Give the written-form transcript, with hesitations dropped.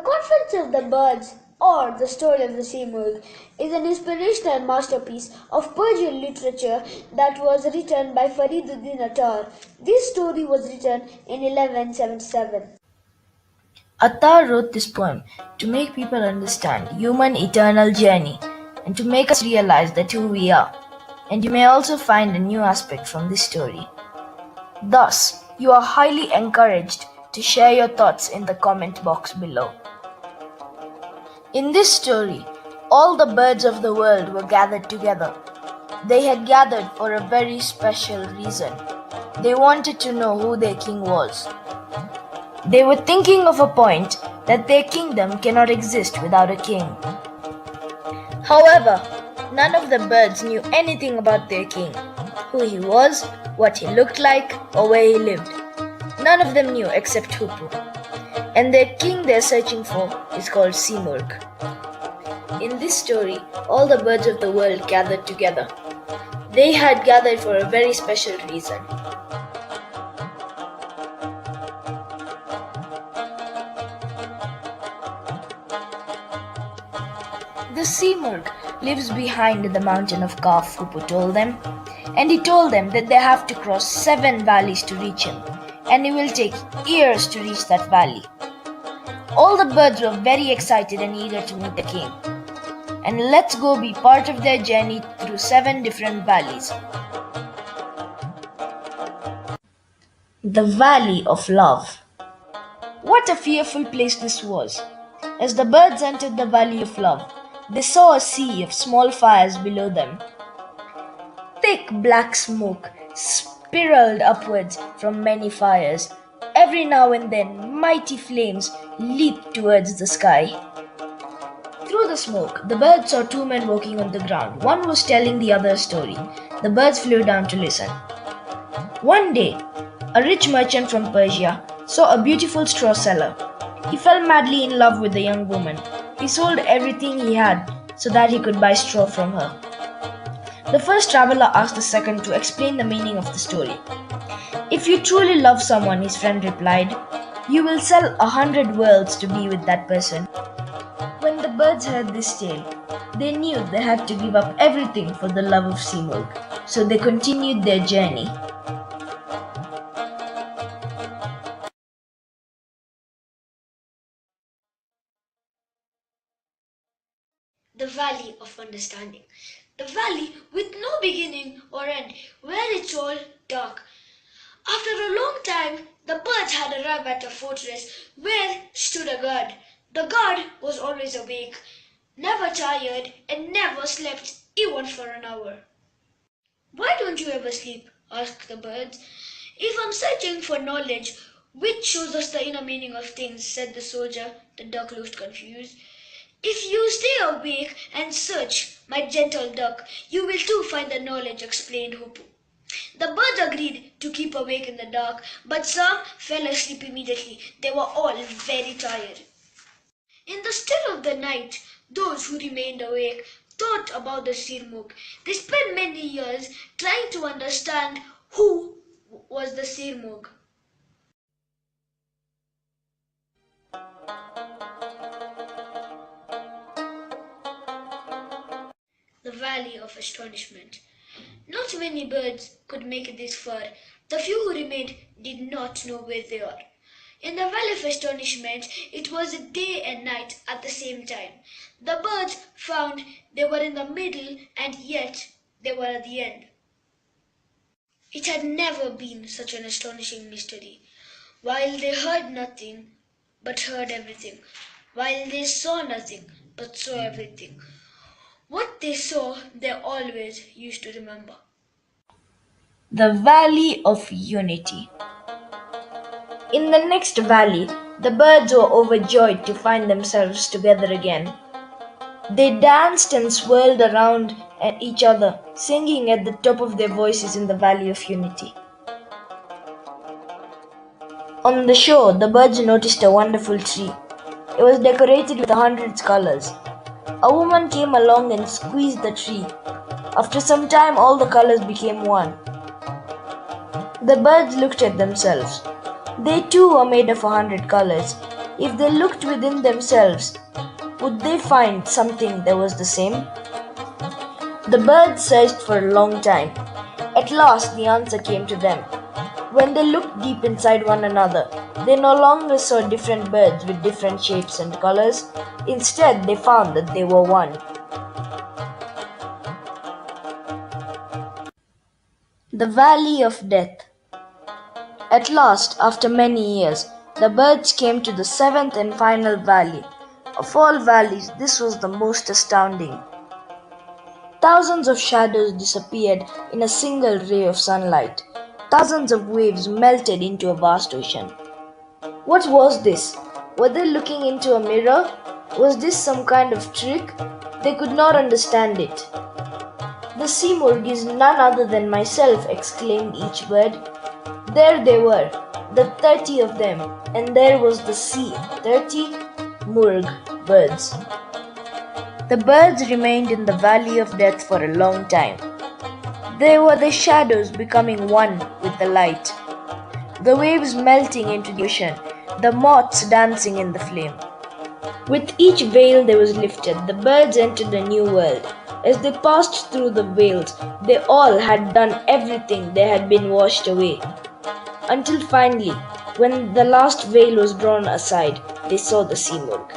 Conference of the Birds, or The Story of the SIMURGH, is an inspirational masterpiece of Persian literature that was written by Farid Attar. This story was written in 1177. Attar wrote this poem to make people understand human eternal journey and to make us realize that who we are. And you may also find a new aspect from this story. Thus, you are highly encouraged to share your thoughts in the comment box below. In this story, all the birds of the world were gathered together. They had gathered for a very special reason. They wanted to know who their king was. They were thinking of a point that their kingdom cannot exist without a king. However, none of the birds knew anything about their king, who he was, what he looked like, or where he lived. None of them knew except Hupu. And their king they're searching for is called SIMURGH. In this story, all the birds of the world gathered together. They had gathered for a very special reason. The SIMURGH lives behind the mountain of Kaf, Hupu told them, and he told them that they have to cross 7 valleys to reach him, and it will take years to reach that valley. All the birds were very excited and eager to meet the king. And let's go be part of their journey through 7 different valleys. The Valley of Love. What a fearful place this was. As the birds entered the Valley of Love, they saw a sea of small fires below them. Thick black smoke spiraled upwards from many fires. Every now and then, mighty flames leaped towards the sky. Through the smoke, the birds saw 2 men walking on the ground. One was telling the other a story. The birds flew down to listen. One day, a rich merchant from Persia saw a beautiful straw seller. He fell madly in love with the young woman. He sold everything he had so that he could buy straw from her. The first traveler asked the second to explain the meaning of the story. If you truly love someone, his friend replied, you will sell 100 worlds to be with that person. When the birds heard this tale, they knew they had to give up everything for the love of SIMURGH, so they continued their journey. The Valley of Understanding. The valley with no beginning or end, where it's all dark. After a long time, the birds had arrived at a fortress where stood a guard. The guard was always awake, never tired, and never slept even for an hour. Why don't you ever sleep? Asked the birds. If I'm searching for knowledge, which shows us the inner meaning of things, said the soldier. The duck looked confused. If you stay awake and search, my gentle duck, you will too find the knowledge, explained Hupu. The birds agreed to keep awake in the dark, but some fell asleep immediately. They were all very tired. In the still of the night, those who remained awake thought about the SIMURGH. They spent many years trying to understand who was the SIMURGH. The Valley of Astonishment. Not many birds could make it this far. The few who remained did not know where they are. In the Valley of Astonishment, it was day and night at the same time. The birds found they were in the middle and yet they were at the end. It had never been such an astonishing mystery. While they heard nothing, but heard everything. While they saw nothing, but saw everything. What they saw, they always used to remember. The Valley of Unity. In the next valley, the birds were overjoyed to find themselves together again. They danced and swirled around at each other, singing at the top of their voices in the Valley of Unity. On the shore, the birds noticed a wonderful tree. It was decorated with 100 colors. A woman came along and squeezed the tree. After some time, all the colors became one. The birds looked at themselves. They too were made of 100 colors. If they looked within themselves, would they find something that was the same? The birds searched for a long time. At last, the answer came to them. When they looked deep inside one another, they no longer saw different birds with different shapes and colors. Instead, they found that they were one. The Valley of Death. At last, after many years, the birds came to the seventh and final valley. Of all valleys, this was the most astounding. Thousands of shadows disappeared in a single ray of sunlight. Thousands of waves melted into a vast ocean. What was this? Were they looking into a mirror? Was this some kind of trick? They could not understand it. The Simurgh is none other than myself, exclaimed each bird. There they were, the 30 of them, and there was the sea, 30 Murgh birds. The birds remained in the Valley of Death for a long time. They were the shadows becoming one with the light, the waves melting into the ocean, the moths dancing in the flame. With each veil that was lifted, the birds entered a new world. As they passed through the veils, they all had done everything they had been washed away. Until finally, when the last veil was drawn aside, they saw the Simurgh.